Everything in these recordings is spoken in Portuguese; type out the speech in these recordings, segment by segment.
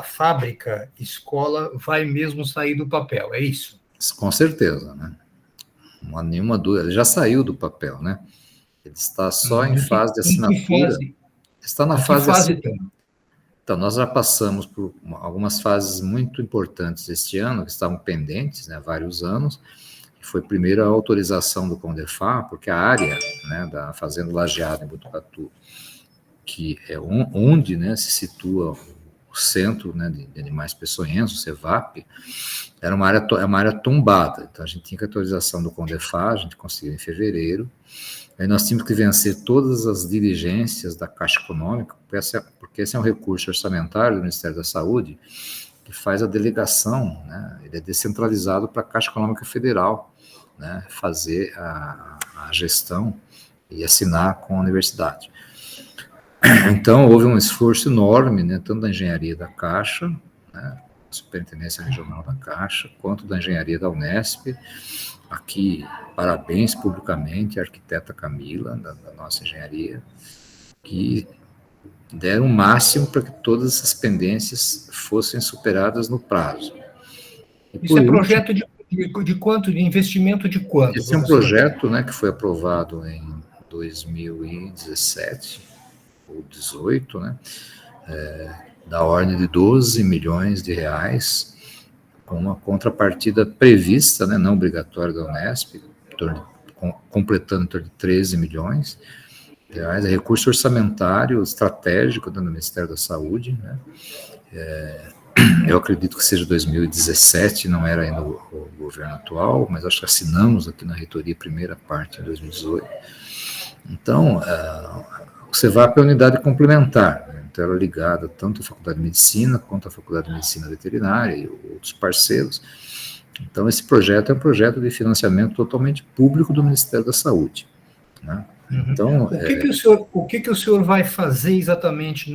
fábrica, escola, vai mesmo sair do papel, é isso? Com certeza, né? Não há nenhuma dúvida. Ele já saiu do papel, né? Ele está só em fase de assinatura. Está na fase de assinatura. Então, nós já passamos por algumas fases muito importantes este ano, que estavam pendentes, né, há vários anos. Foi primeiro a autorização do CONDEFA, porque a área, né, da Fazenda Lajeado em Botucatu, que é onde, né, se situa o centro, né, de animais peçonhentos, o CEVAP, era uma área tombada. Então, a gente tinha que a autorização do CONDEFA, a gente conseguiu em fevereiro. Aí nós tínhamos que vencer todas as diligências da Caixa Econômica, porque esse é um recurso orçamentário do Ministério da Saúde, que faz a delegação, né, ele é descentralizado para a Caixa Econômica Federal, né, fazer a gestão e assinar com a universidade. Então, houve um esforço enorme, né, tanto da engenharia da Caixa, né, Superintendência Regional da Caixa, quanto da engenharia da Unesp. Aqui, parabéns publicamente à arquiteta Camila, da nossa engenharia, que deram o máximo para que todas essas pendências fossem superadas no prazo. Isso é projeto de quanto? De investimento de quanto? Esse é um projeto, né, que foi aprovado em 2017 ou 2018, né, da ordem de 12 milhões de reais, com uma contrapartida prevista, né, não obrigatória da Unesp, completando em torno de 13 milhões de reais, é recurso orçamentário estratégico do Ministério da Saúde, né. Eu acredito que seja 2017, não era ainda o governo atual, mas acho que assinamos aqui na reitoria a primeira parte em 2018. Então, o CEVAP é a unidade complementar, né? Então ela é ligada tanto à Faculdade de Medicina quanto à Faculdade de Medicina Veterinária e outros parceiros. Então esse projeto é um projeto de financiamento totalmente público do Ministério da Saúde, né? Então, o que o senhor vai fazer exatamente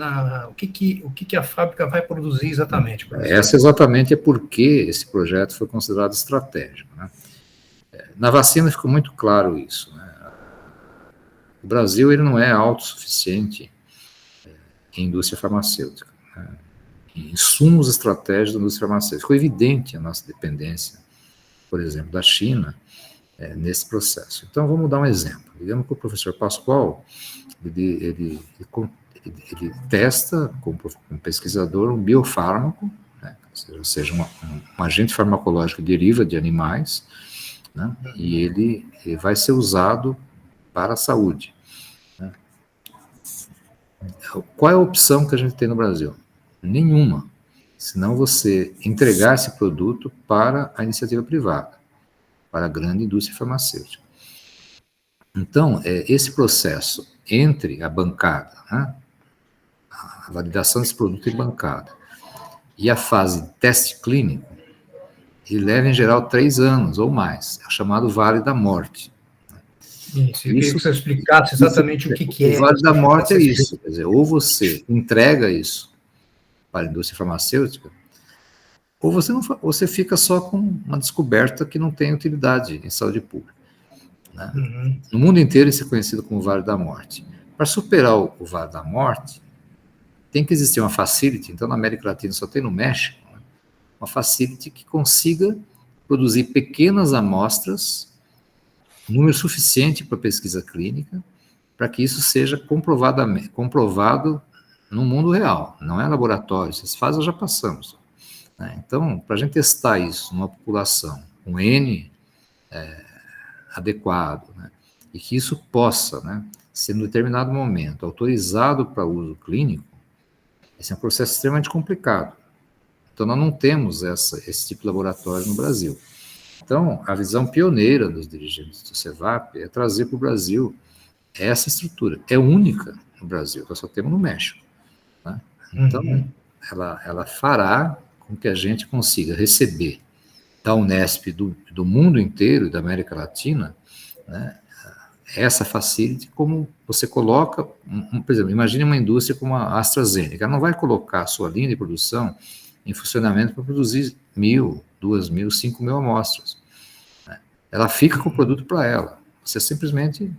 o que a fábrica vai produzir exatamente? Essa exatamente é porque esse projeto foi considerado estratégico, né? Na vacina ficou muito claro isso, né? O Brasil ele não é autossuficiente em indústria farmacêutica, né? Em insumos estratégicos da indústria farmacêutica. Ficou evidente a nossa dependência, por exemplo, da China, nesse processo. Então, vamos dar um exemplo. Digamos que o professor Pascoal, ele testa, como pesquisador, um biofármaco, né, ou seja, um agente farmacológico que deriva de animais, né, e ele vai ser usado para a saúde, né. Qual é a opção que a gente tem no Brasil? Nenhuma, senão você entregar esse produto para a iniciativa privada, para a grande indústria farmacêutica. Então, esse processo entre a bancada, né, a validação desse produto em bancada, e a fase de teste clínico, ele leva, em geral, 3 anos ou mais. É o chamado Vale da Morte. Isso, eu queria que você explicasse exatamente o que é. O Vale da Morte é isso, quer dizer, ou você entrega isso para a indústria farmacêutica, ou você fica só com uma descoberta que não tem utilidade em saúde pública, né? No mundo inteiro isso é conhecido como Vale da Morte. Para superar o Vale da Morte, tem que existir uma facility, então na América Latina só tem no México, né, uma facility que consiga produzir pequenas amostras, número suficiente para pesquisa clínica, para que isso seja comprovado no mundo real, não é laboratório, essas fases já passamos. Então, para a gente testar isso numa população com N adequado, né, e que isso possa, né, ser, em determinado momento, autorizado para uso clínico, esse é um processo extremamente complicado. Então, nós não temos esse tipo de laboratório no Brasil. Então, a visão pioneira dos dirigentes do CEVAP é trazer para o Brasil essa estrutura. É única no Brasil, nós só temos no México, né? Então, ela fará com que a gente consiga receber da Unesp, do mundo inteiro, da América Latina, né, essa facility, como você coloca, por exemplo, imagine uma indústria como a AstraZeneca, ela não vai colocar a sua linha de produção em funcionamento para produzir 1.000, 2.000, 5.000 amostras, né? Ela fica com o produto para ela, você simplesmente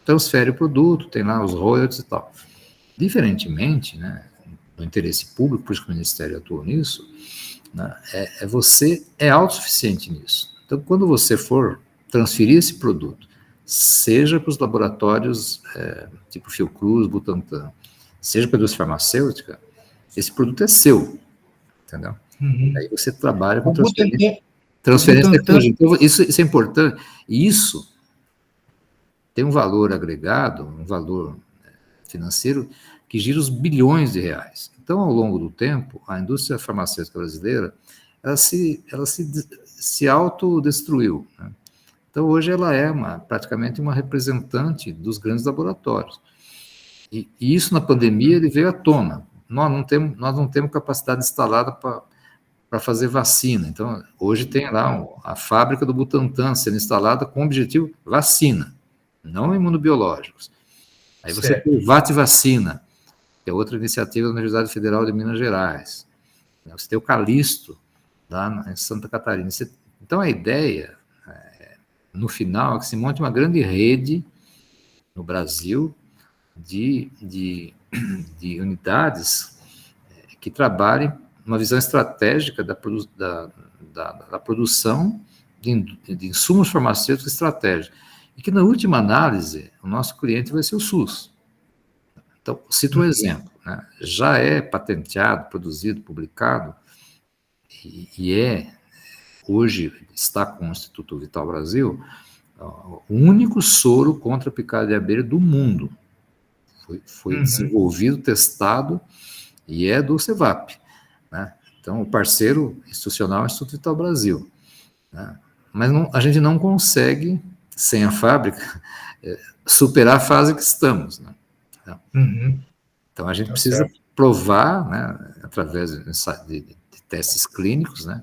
transfere o produto, tem lá os royalties e tal. Diferentemente, né, no interesse público, por isso que o Ministério atuou nisso, né, você é autossuficiente nisso. Então, quando você for transferir esse produto, seja para os laboratórios tipo Fiocruz, Butantan, seja para a indústria farmacêutica, esse produto é seu, entendeu? Aí você trabalha com transferência de tecnologia. Então, isso é importante. E isso tem um valor agregado, um valor financeiro que gira os bilhões de reais. Então, ao longo do tempo, a indústria farmacêutica brasileira, ela se autodestruiu, né? Então, hoje ela é praticamente uma representante dos grandes laboratórios. E isso, na pandemia, ele veio à tona. Nós não temos capacidade instalada para fazer vacina. Então, hoje tem lá a fábrica do Butantan sendo instalada com o objetivo vacina, não imunobiológicos. Aí você tem o VAT-Vacina, que é outra iniciativa da Universidade Federal de Minas Gerais. Você tem o Calixto, lá em Santa Catarina. Então, a ideia, no final, é que se monte uma grande rede no Brasil de unidades que trabalhem uma visão estratégica da produção de insumos farmacêuticos estratégicos. E que, na última análise, o nosso cliente vai ser o SUS. Então, cito um exemplo, né? Já é patenteado, produzido, publicado, e hoje está com o Instituto Vital Brasil, o único soro contra a picada de abelha do mundo. Foi desenvolvido, testado, e é do CEVAP, né? Então, o parceiro institucional é o Instituto Vital Brasil, né? Mas a gente não consegue, sem a fábrica, superar a fase que estamos, né? Então, a gente precisa provar, né, através de testes clínicos, né,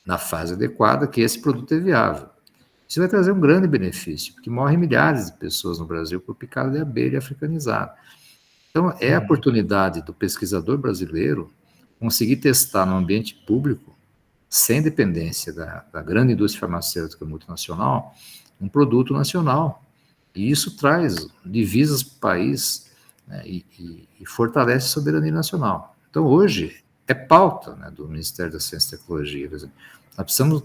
na fase adequada, que esse produto é viável. Isso vai trazer um grande benefício, porque morrem milhares de pessoas no Brasil por picada de abelha africanizada. Então, é a oportunidade do pesquisador brasileiro conseguir testar no ambiente público, sem dependência da grande indústria farmacêutica multinacional, um produto nacional. E isso traz divisas para o país, né, e fortalece a soberania nacional. Então, hoje, é pauta, né, do Ministério da Ciência e Tecnologia. Por exemplo. Nós precisamos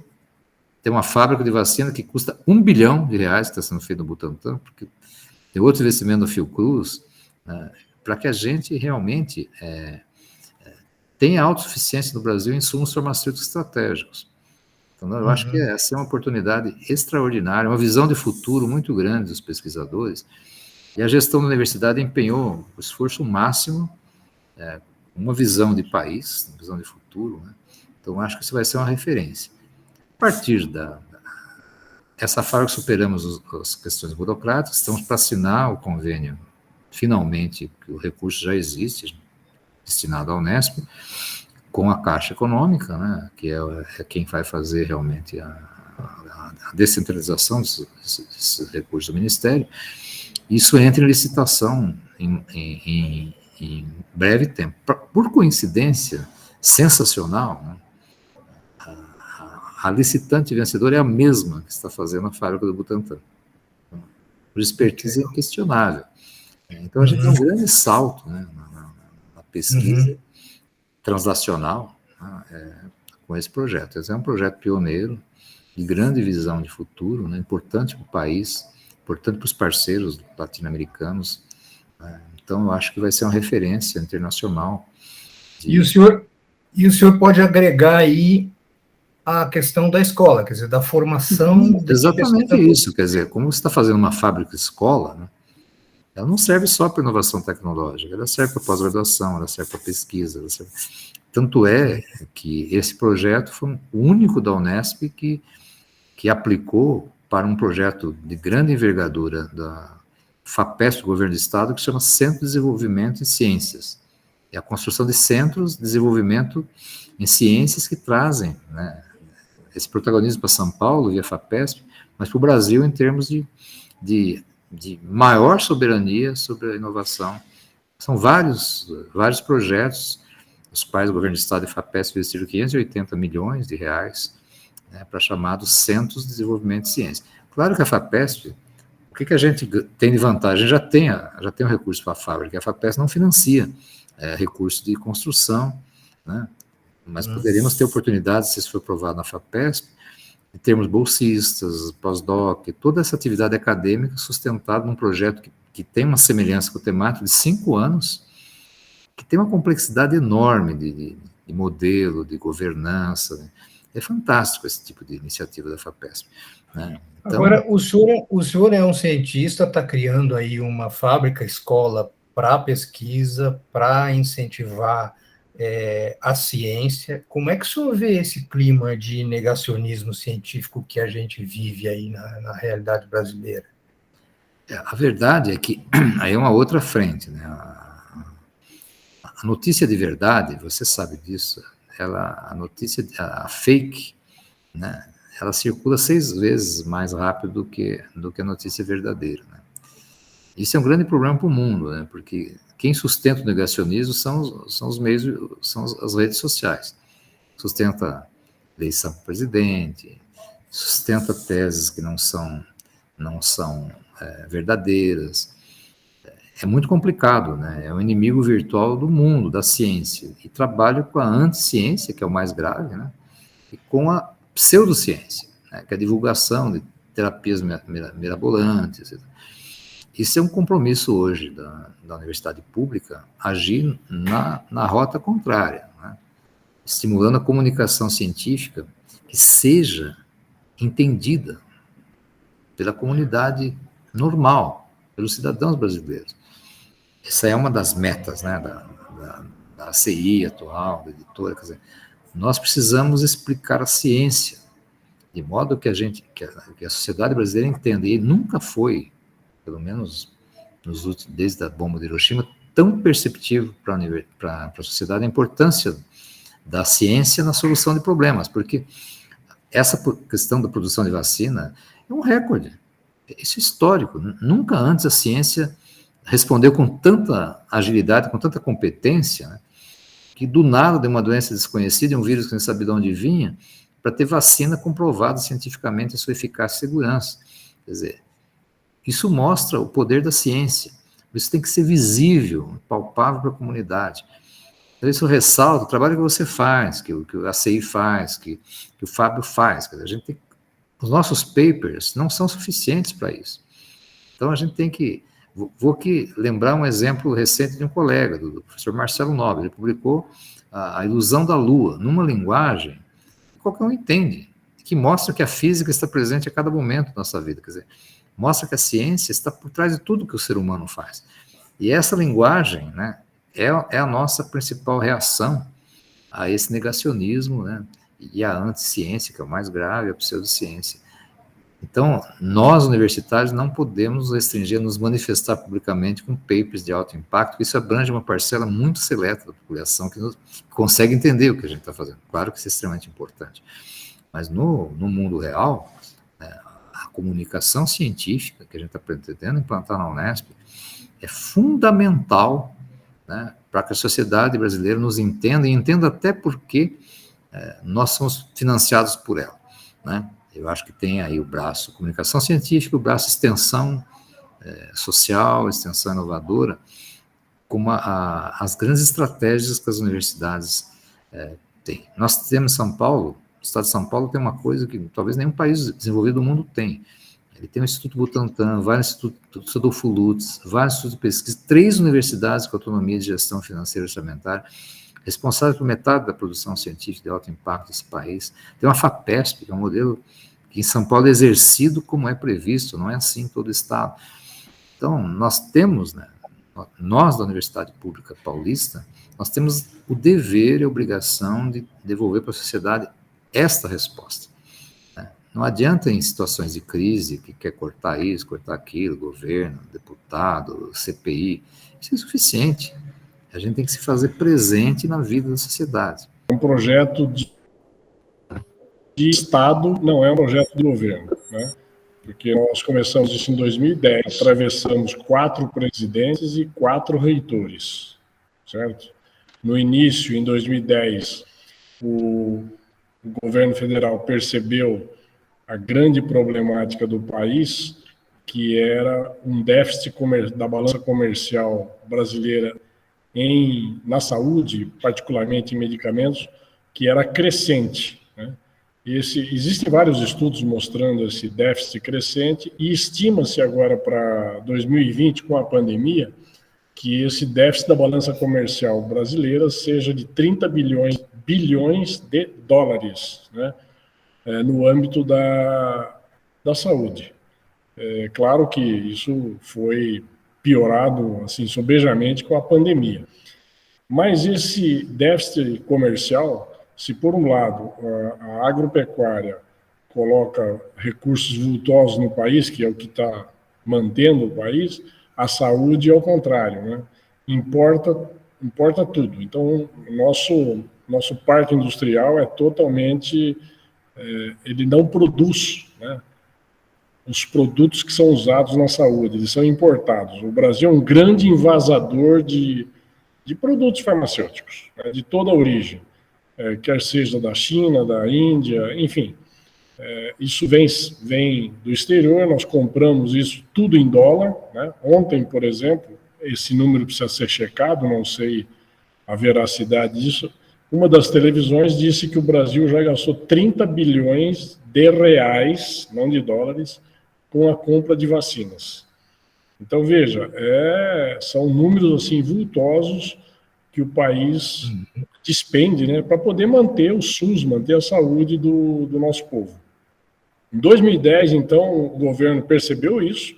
ter uma fábrica de vacina que custa R$1 bilhão, que está sendo feito no Butantan, porque tem outro investimento no Fiocruz, né, para que a gente realmente tenha autossuficiência no Brasil em insumos farmacêuticos estratégicos. Então, eu acho que essa é uma oportunidade extraordinária, uma visão de futuro muito grande dos pesquisadores, e a gestão da universidade empenhou o esforço máximo, uma visão de país, uma visão de futuro, né? Então, acho que isso vai ser uma referência. A partir essa fase, superamos as questões burocráticas, estamos para assinar o convênio, finalmente, que o recurso já existe, destinado à Unesp, com a Caixa Econômica, né, que é quem vai fazer realmente a descentralização desses recursos do Ministério. Isso entra em licitação em breve tempo. Por coincidência sensacional, né, a licitante vencedora é a mesma que está fazendo a fábrica do Butantan. Por expertise inquestionável. Então, a gente tem um grande salto, né, na pesquisa translacional, né, com esse projeto. Esse é um projeto pioneiro, de grande visão de futuro, né, importante para o país, importante para os parceiros latino-americanos. Então, eu acho que vai ser uma referência internacional. E o senhor pode agregar aí a questão da escola, quer dizer, da formação... Exatamente isso, quer dizer, como você está fazendo uma fábrica-escola, né, ela não serve só para inovação tecnológica, ela serve para pós-graduação, ela serve para pesquisa. Tanto é que esse projeto foi o único da Unesp que aplicou para um projeto de grande envergadura da FAPESP, do Governo do Estado, que se chama Centro de Desenvolvimento em Ciências. É a construção de centros de desenvolvimento em ciências que trazem, né, esse protagonismo para São Paulo, via FAPESP, mas para o Brasil em termos de maior soberania sobre a inovação. São vários projetos, os quais o Governo do Estado e a FAPESP investiram 580 milhões de reais, né, para chamados Centros de Desenvolvimento de Ciência. Claro que a FAPESP, o que a gente tem de vantagem? A gente já tem um recurso para a fábrica, a FAPESP não financia. recursos de construção, né? Mas poderíamos ter oportunidades, se isso for aprovado na FAPESP, de termos bolsistas, pós-doc, toda essa atividade acadêmica sustentada num projeto que tem uma semelhança com o temático de 5 anos, que tem uma complexidade enorme de modelo, de governança, né? É fantástico esse tipo de iniciativa da FAPESP, né? Então, agora, o senhor é um cientista, está criando aí uma fábrica, escola para pesquisa, para incentivar a ciência. Como é que o senhor vê esse clima de negacionismo científico que a gente vive aí na realidade brasileira? a verdade é que aí é uma outra frente, né? A notícia de verdade, você sabe disso, a fake, né? Ela circula 6 vezes mais rápido do que a notícia verdadeira, né? Isso é um grande problema para o mundo, né? Porque quem sustenta o negacionismo são os meios, são as redes sociais. Sustenta eleição para presidente, sustenta teses que não são verdadeiras. É muito complicado, né? É um inimigo virtual do mundo, da ciência. E trabalha com a anticiência, que é o mais grave, né? E com a pseudociência, né? Que é a divulgação de terapias mirabolantes. Isso é um compromisso hoje da universidade pública, agir na rota contrária, né? Estimulando a comunicação científica que seja entendida pela comunidade normal, pelos cidadãos brasileiros. Essa é uma das metas, né, da CI atual, da editora. Quer dizer, nós precisamos explicar a ciência, de modo que a sociedade brasileira entenda, e nunca foi, pelo menos desde a bomba de Hiroshima, tão perceptível para a sociedade a importância da ciência na solução de problemas, porque essa questão da produção de vacina é um recorde, isso é histórico, nunca antes a ciência respondeu com tanta agilidade, com tanta competência, né, que do nada de uma doença desconhecida, um vírus que não sabia de onde vinha, para ter vacina comprovada cientificamente a sua eficácia e segurança. Quer dizer, isso mostra o poder da ciência, isso tem que ser visível, palpável para a comunidade. Então, isso ressalta o trabalho que você faz, que a CI faz, que o Fábio faz. Quer dizer, os nossos papers não são suficientes para isso. Então, a gente tem que... Vou aqui lembrar um exemplo recente de um colega, do professor Marcelo Nobre. Ele publicou a Ilusão da Lua, numa linguagem que qualquer um entende, que mostra que a física está presente a cada momento da nossa vida. Quer dizer, mostra que a ciência está por trás de tudo que o ser humano faz. E essa linguagem, né, é a nossa principal reação a esse negacionismo, né, e a anticiência, que é o mais grave, a pseudociência. Então, nós, universitários, não podemos nos restringir a nos manifestar publicamente com papers de alto impacto, porque isso abrange uma parcela muito seleta da população que consegue entender o que a gente está fazendo. Claro que isso é extremamente importante. Mas no mundo real, né, a comunicação científica que a gente está pretendendo implantar na Unesp é fundamental, né, para que a sociedade brasileira nos entenda, e entenda até porque nós somos financiados por ela, né? Eu acho que tem aí o braço comunicação científica, o braço extensão social, extensão inovadora, como as grandes estratégias que as universidades têm. Nós temos em São Paulo, o estado de São Paulo tem uma coisa que talvez nenhum país desenvolvido do mundo tem. Ele tem o Instituto Butantan, vários institutos, Adolfo Lutz, vários institutos de pesquisa, 3 universidades com autonomia de gestão financeira e orçamentária, responsável por metade da produção científica de alto impacto desse país. Tem uma FAPESP, que é um modelo que em São Paulo é exercido como é previsto, não é assim em todo o estado. Então, nós temos, né, nós da Universidade Pública Paulista, nós temos o dever e a obrigação de devolver para a sociedade esta resposta. Né? Não adianta em situações de crise, que quer cortar isso, cortar aquilo, governo, deputado, CPI, isso é insuficiente. A gente tem que se fazer presente na vida da sociedade. É um projeto de Estado, não é um projeto de governo, né? Porque nós começamos isso em 2010, atravessamos 4 presidentes e 4 reitores, certo? No início, em 2010, o governo federal percebeu a grande problemática do país, que era um déficit da balança comercial brasileira na saúde, particularmente em medicamentos, que era crescente, né? Existem vários estudos mostrando esse déficit crescente e estima-se agora para 2020, com a pandemia, que esse déficit da balança comercial brasileira seja de 30 bilhões de dólares, né, no âmbito da saúde. É claro que isso foi piorado assim, sobejamente com a pandemia. Mas esse déficit comercial, se por um lado a agropecuária coloca recursos vultosos no país, que é o que está mantendo o país, a saúde é o contrário, né? Importa tudo. Então, nosso parque industrial é totalmente... ele não produz, né, os produtos que são usados na saúde, eles são importados. O Brasil é um grande envasador de produtos farmacêuticos, né, de toda a origem, quer seja da China, da Índia, enfim. Isso vem do exterior, nós compramos isso tudo em dólar, né? Ontem, por exemplo, esse número precisa ser checado, não sei a veracidade disso, uma das televisões disse que o Brasil já gastou 30 bilhões de reais, não de dólares, com a compra de vacinas. Então, veja, são números assim vultosos que o país despende, né, para poder manter o SUS, manter a saúde do nosso povo. Em 2010, então, o governo percebeu isso,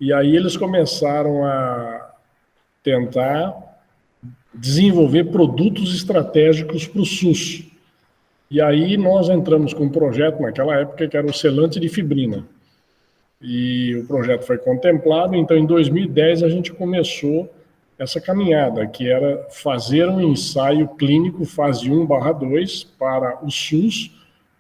e aí eles começaram a tentar desenvolver produtos estratégicos para o SUS. E aí nós entramos com um projeto naquela época que era o selante de fibrina. E o projeto foi contemplado, então em 2010 a gente começou essa caminhada, que era fazer um ensaio clínico fase 1/2 para o SUS,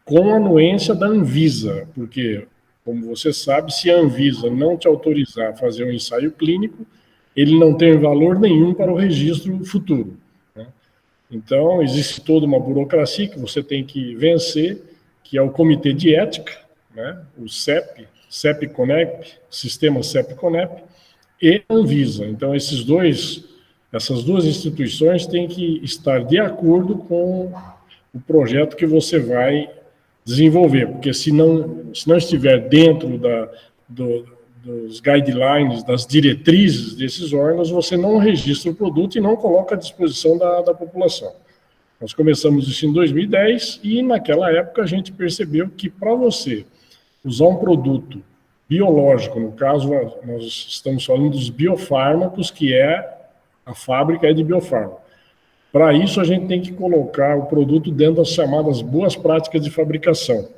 com a anuência da Anvisa, porque, como você sabe, se a Anvisa não te autorizar a fazer um ensaio clínico, ele não tem valor nenhum para o registro futuro, né? Então, existe toda uma burocracia que você tem que vencer, que é o Comitê de Ética, né? O CEP-CONEP, Sistema CEP-CONEP, e a Anvisa. Então, essas duas instituições têm que estar de acordo com o projeto que você vai desenvolver, porque se não estiver dentro dos guidelines, das diretrizes desses órgãos, você não registra o produto e não coloca à disposição da população. Nós começamos isso em 2010 e naquela época a gente percebeu que para você usar um produto biológico, no caso nós estamos falando dos biofármacos, que a fábrica é de biofármaco. Para isso, a gente tem que colocar o produto dentro das chamadas boas práticas de fabricação,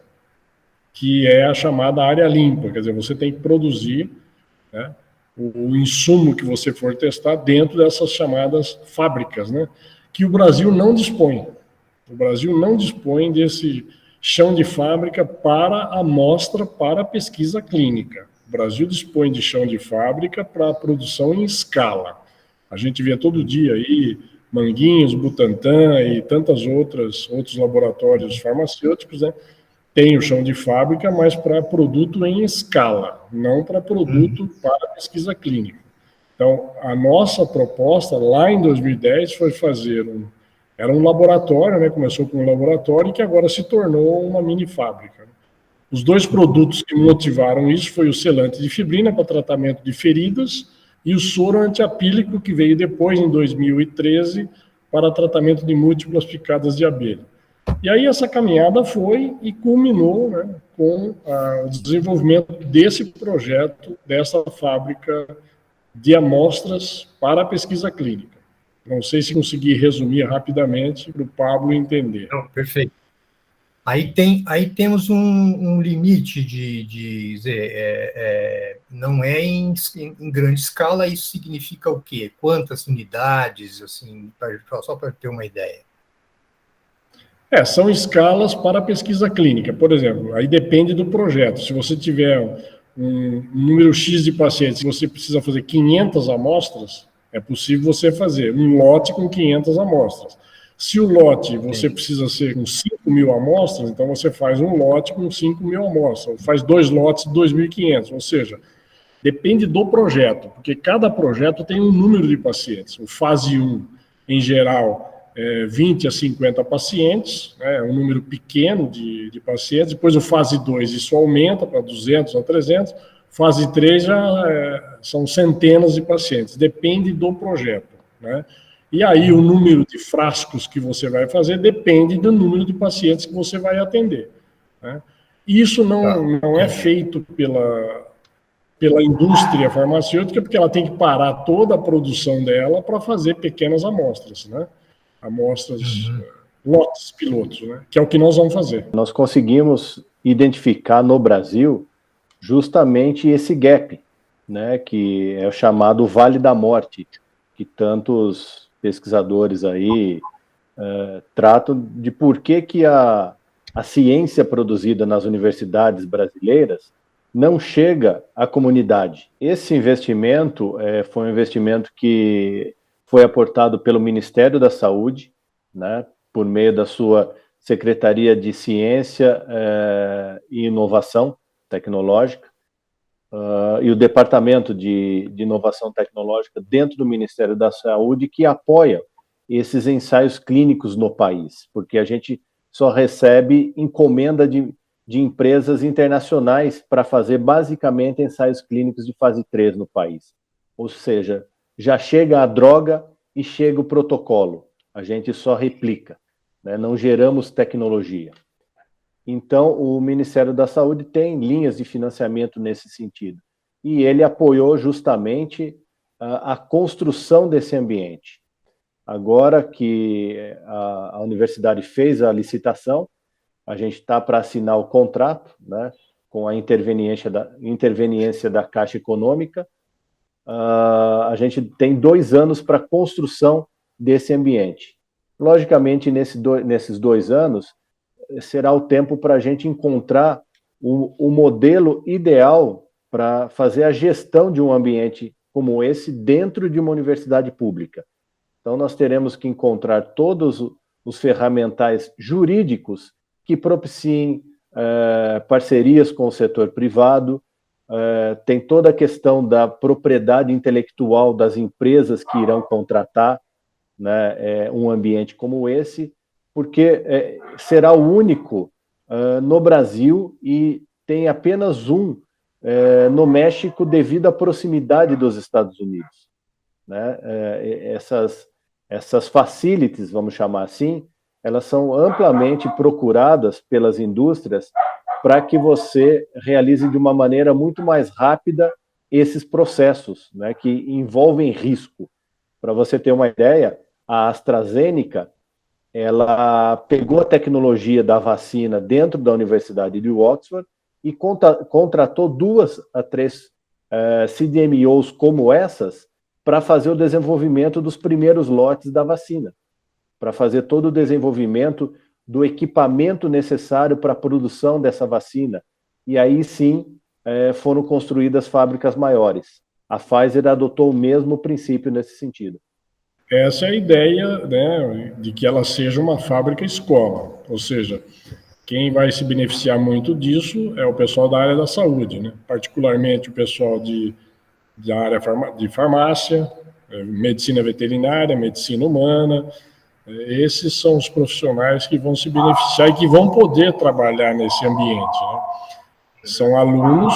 que é a chamada área limpa, quer dizer, você tem que produzir, né, o insumo que você for testar dentro dessas chamadas fábricas, né, que o Brasil não dispõe. O Brasil não dispõe desse chão de fábrica para amostra para pesquisa clínica. O Brasil dispõe de chão de fábrica para produção em escala. A gente vê todo dia aí Manguinhos, Butantan e tantas outros laboratórios farmacêuticos, né, tem o chão de fábrica, mas para produto em escala, não para produto para pesquisa clínica. Então, a nossa proposta lá em 2010 foi fazer era um laboratório, né, começou com um laboratório que agora se tornou uma mini fábrica. Os dois produtos que motivaram isso foi o selante de fibrina para tratamento de feridas e o soro antiapílico, que veio depois, em 2013, para tratamento de múltiplas picadas de abelha. E aí essa caminhada foi e culminou, né, com o desenvolvimento desse projeto, dessa fábrica de amostras para a pesquisa clínica. Não sei se consegui resumir rapidamente para o Pablo entender. Não, perfeito. Aí temos um limite de dizer, não é em grande escala, isso significa o quê? Quantas unidades, assim, só para ter uma ideia? São escalas para pesquisa clínica. Por exemplo, aí depende do projeto. Se você tiver um número X de pacientes, você precisa fazer 500 amostras, é possível você fazer um lote com 500 amostras. Se o lote você precisa ser com 5.000 amostras, então você faz um lote com 5.000 amostras, ou faz 2 lotes de 2.500, ou seja, depende do projeto, porque cada projeto tem um número de pacientes. O fase 1 em geral, 20 a 50 pacientes, né, um número pequeno de pacientes. Depois, o fase 2, isso aumenta para 200 a 300. Fase 3 já são centenas de pacientes, depende do projeto, né? E aí o número de frascos que você vai fazer depende do número de pacientes que você vai atender, né? Isso não é feito pela indústria farmacêutica, porque ela tem que parar toda a produção dela para fazer pequenas amostras, né? Amostras, lotes pilotos, né? Que é o que nós vamos fazer. Nós conseguimos identificar no Brasil justamente esse gap, né? Que é o chamado Vale da Morte, que tantos pesquisadores aí tratam de por que a ciência produzida nas universidades brasileiras não chega à comunidade. Esse investimento foi um investimento que foi aportado pelo Ministério da Saúde, né, por meio da sua Secretaria de Ciência e Inovação Tecnológica, e o Departamento de Inovação Tecnológica dentro do Ministério da Saúde, que apoia esses ensaios clínicos no país, porque a gente só recebe encomenda de empresas internacionais para fazer basicamente ensaios clínicos de fase 3 no país. Ou seja, já chega a droga e chega o protocolo, a gente só replica, né? Não geramos tecnologia. Então, o Ministério da Saúde tem linhas de financiamento nesse sentido. E ele apoiou justamente a construção desse ambiente. Agora que a universidade fez a licitação, a gente está para assinar o contrato, né, com a interveniência da Caixa Econômica. A gente tem 2 anos para a construção desse ambiente. Logicamente, nesses 2 anos, será o tempo para a gente encontrar o modelo ideal para fazer a gestão de um ambiente como esse dentro de uma universidade pública. Então, nós teremos que encontrar todos os ferramentais jurídicos que propiciem parcerias com o setor privado, tem toda a questão da propriedade intelectual das empresas que irão contratar, né, um ambiente como esse, porque será o único no Brasil e tem apenas um no México devido à proximidade dos Estados Unidos, né? Essas facilities, vamos chamar assim, elas são amplamente procuradas pelas indústrias para que você realize de uma maneira muito mais rápida esses processos, né, que envolvem risco. Para você ter uma ideia, a AstraZeneca, ela pegou a tecnologia da vacina dentro da Universidade de Oxford e contratou 2 a 3 CDMOs como essas para fazer o desenvolvimento dos primeiros lotes da vacina, para fazer todo o desenvolvimento do equipamento necessário para a produção dessa vacina. E aí sim foram construídas fábricas maiores. A Pfizer adotou o mesmo princípio nesse sentido. Essa é a ideia, né, de que ela seja uma fábrica escola, ou seja, quem vai se beneficiar muito disso é o pessoal da área da saúde, né? Particularmente o pessoal da área de farmácia, medicina veterinária, medicina humana. Esses são os profissionais que vão se beneficiar e que vão poder trabalhar nesse ambiente, né? São alunos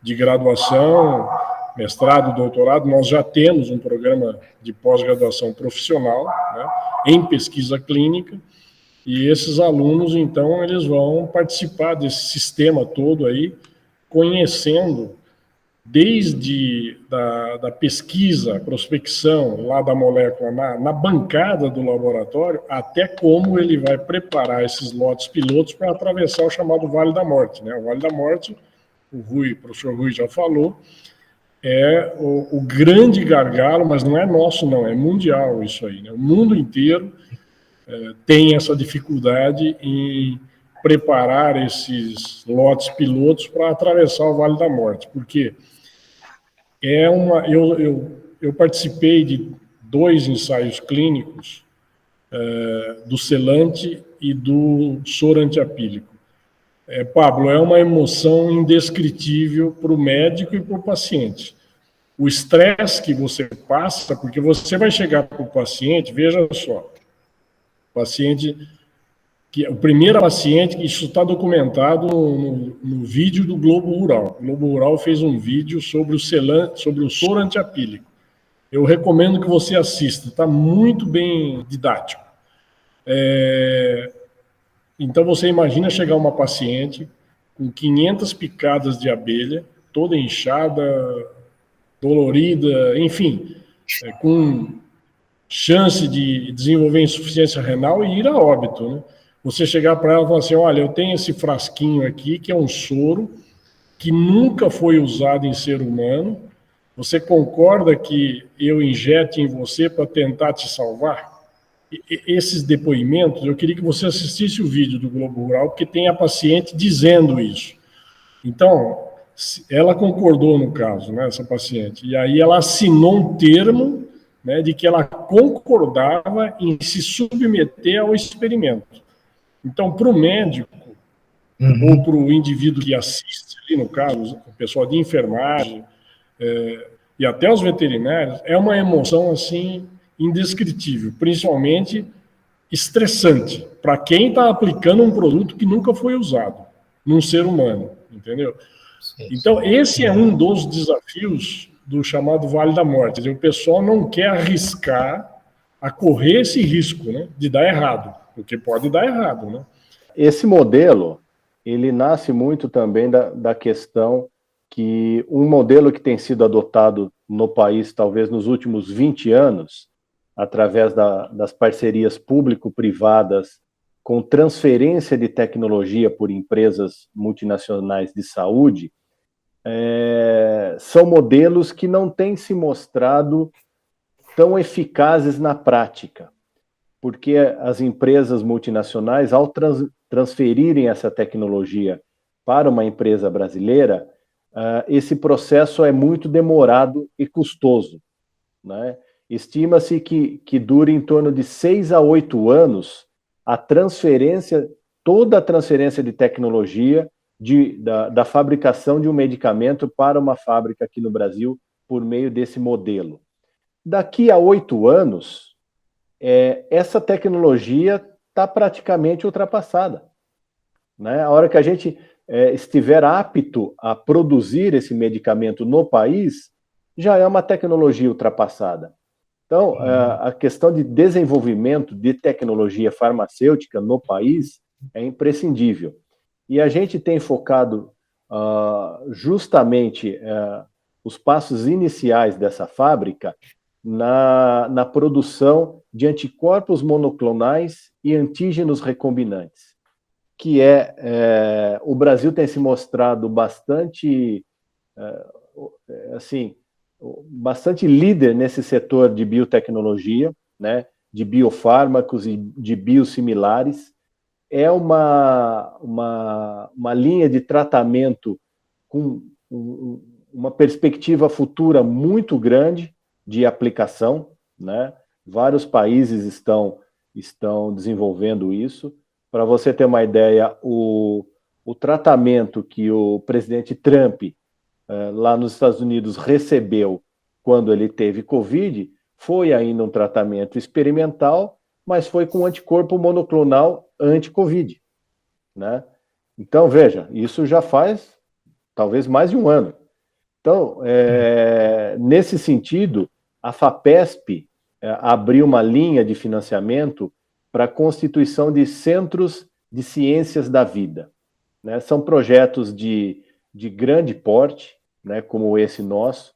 de graduação, mestrado, doutorado. Nós já temos um programa de pós-graduação profissional, né, em pesquisa clínica, e esses alunos, então, eles vão participar desse sistema todo aí, conhecendo desde da pesquisa, prospecção lá da molécula na bancada do laboratório, até como ele vai preparar esses lotes pilotos para atravessar o chamado Vale da Morte, né? O Vale da Morte, o professor Rui já falou, é o grande gargalo, mas não é nosso não, é mundial isso aí, né? O mundo inteiro tem essa dificuldade em preparar esses lotes pilotos para atravessar o Vale da Morte, porque eu participei de 2 ensaios clínicos do selante e do soro antiapílico. Pablo, é uma emoção indescritível para o médico e para o paciente. o estresse que você passa, porque você vai chegar para o paciente, veja só, paciente, o primeiro paciente, isso está documentado no vídeo do Globo Rural. O Globo Rural fez um vídeo sobre o soro antiapílico. Eu recomendo que você assista, está muito bem didático. Então você imagina chegar uma paciente com 500 picadas de abelha, toda inchada, dolorida, enfim, com chance de desenvolver insuficiência renal e ir a óbito, né? Você chegar para ela e falar assim, olha, eu tenho esse frasquinho aqui, que é um soro, que nunca foi usado em ser humano, você concorda que eu injete em você para tentar te salvar? Esses depoimentos, eu queria que você assistisse o vídeo do Globo Rural, porque tem a paciente dizendo isso. Então, ela concordou no caso, né, essa paciente, e aí ela assinou um termo, né, de que ela concordava em se submeter ao experimento. Então, para o médico, ou para o indivíduo que assiste, ali no caso, o pessoal de enfermagem, e até os veterinários, é uma emoção, assim, indescritível, principalmente estressante, para quem está aplicando um produto que nunca foi usado num ser humano, entendeu? Sim. Então, esse é um dos desafios do chamado Vale da Morte. O pessoal não quer arriscar a correr esse risco, né, de dar errado, porque pode dar errado, né? Esse modelo, ele nasce muito também da questão que um modelo que tem sido adotado no país, talvez nos últimos 20 anos, através das parcerias público-privadas com transferência de tecnologia por empresas multinacionais de saúde, são modelos que não têm se mostrado tão eficazes na prática, porque as empresas multinacionais, ao transferirem essa tecnologia para uma empresa brasileira, esse processo é muito demorado e custoso, né? Estima-se que dure em torno de 6 a 8 anos toda a transferência de tecnologia da fabricação de um medicamento para uma fábrica aqui no Brasil por meio desse modelo. Daqui a 8 anos, essa tecnologia está praticamente ultrapassada, né? A hora que a gente estiver apto a produzir esse medicamento no país, já é uma tecnologia ultrapassada. Então, a questão de desenvolvimento de tecnologia farmacêutica no país é imprescindível. E a gente tem focado justamente os passos iniciais dessa fábrica na produção de anticorpos monoclonais e antígenos recombinantes, que o Brasil tem se mostrado bastante líder nesse setor de biotecnologia, né, de biofármacos e de biosimilares. É uma linha de tratamento com uma perspectiva futura muito grande de aplicação, né? Vários países estão desenvolvendo isso. Para você ter uma ideia, o tratamento que o presidente Trump, lá nos Estados Unidos, recebeu quando ele teve Covid, foi ainda um tratamento experimental, mas foi com anticorpo monoclonal anti-Covid, né? Então, veja, isso já faz talvez mais de um ano. Então, nesse sentido, a FAPESP abriu uma linha de financiamento para a constituição de centros de ciências da vida, né? São projetos de grande porte, né, como esse nosso,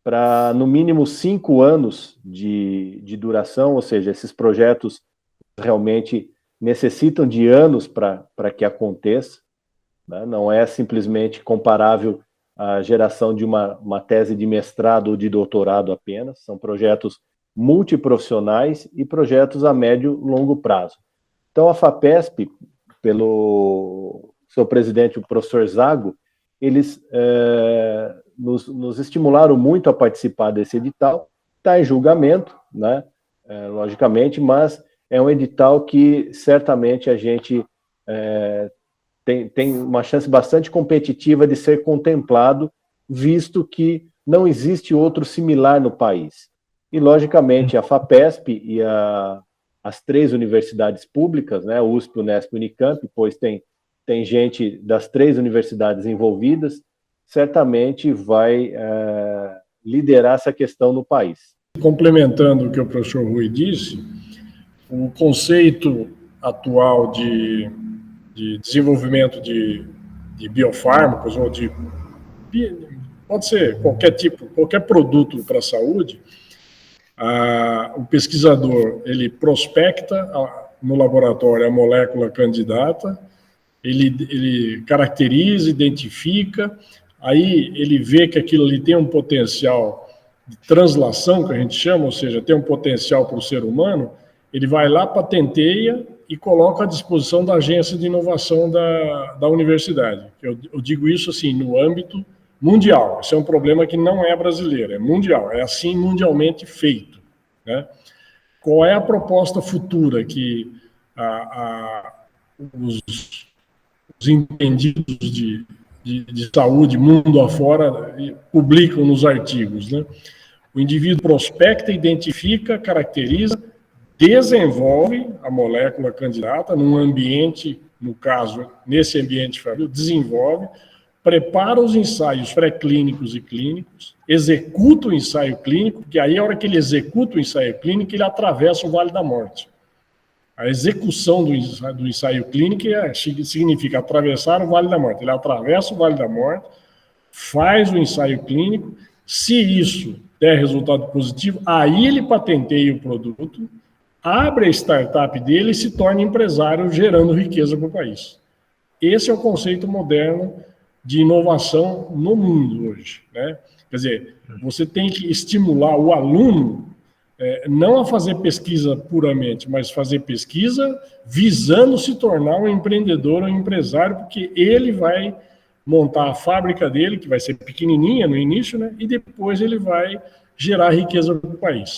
para no mínimo 5 anos de duração, ou seja, esses projetos realmente necessitam de anos para que aconteça, né? Não é simplesmente comparável à geração de uma tese de mestrado ou de doutorado apenas, são projetos multiprofissionais e projetos a médio e longo prazo. Então, a FAPESP, pelo seu presidente, o professor Zago, eles nos estimularam muito a participar desse edital. Está em julgamento, né, logicamente, mas é um edital que certamente a gente tem uma chance bastante competitiva de ser contemplado, visto que não existe outro similar no país. E, logicamente, a FAPESP e as 3 universidades públicas, né, USP, Unesp e Unicamp, pois tem gente das 3 universidades envolvidas, certamente vai liderar essa questão no país. Complementando o que o professor Rui disse, o conceito atual de desenvolvimento de biofármacos, ou pode ser qualquer produto para a saúde, o pesquisador, ele prospecta no laboratório a molécula candidata, ele caracteriza, identifica, aí ele vê que aquilo ali tem um potencial de translação, que a gente chama, ou seja, tem um potencial para o ser humano, ele vai lá, patenteia e coloca à disposição da agência de inovação da universidade. Eu digo isso assim, no âmbito mundial. Isso é um problema que não é brasileiro, é mundial, é assim mundialmente feito, né? Qual é a proposta futura que os entendidos de saúde mundo afora publicam nos artigos, né? O indivíduo prospecta, identifica, caracteriza, desenvolve a molécula candidata num ambiente, no caso, nesse ambiente fábrico, desenvolve, prepara os ensaios pré-clínicos e clínicos, executa o ensaio clínico, que aí, a hora que ele executa o ensaio clínico, ele atravessa o Vale da Morte. A execução do ensaio clínico significa atravessar o Vale da Morte. Ele atravessa o Vale da Morte, faz o ensaio clínico, se isso der resultado positivo, aí ele patenteia o produto, abre a startup dele e se torna empresário, gerando riqueza para o país. Esse é o conceito moderno de inovação no mundo hoje, né? Quer dizer, você tem que estimular o aluno não a fazer pesquisa puramente, mas fazer pesquisa visando se tornar um empreendedor, um empresário, porque ele vai montar a fábrica dele, que vai ser pequenininha no início, né? E depois ele vai gerar riqueza para o país.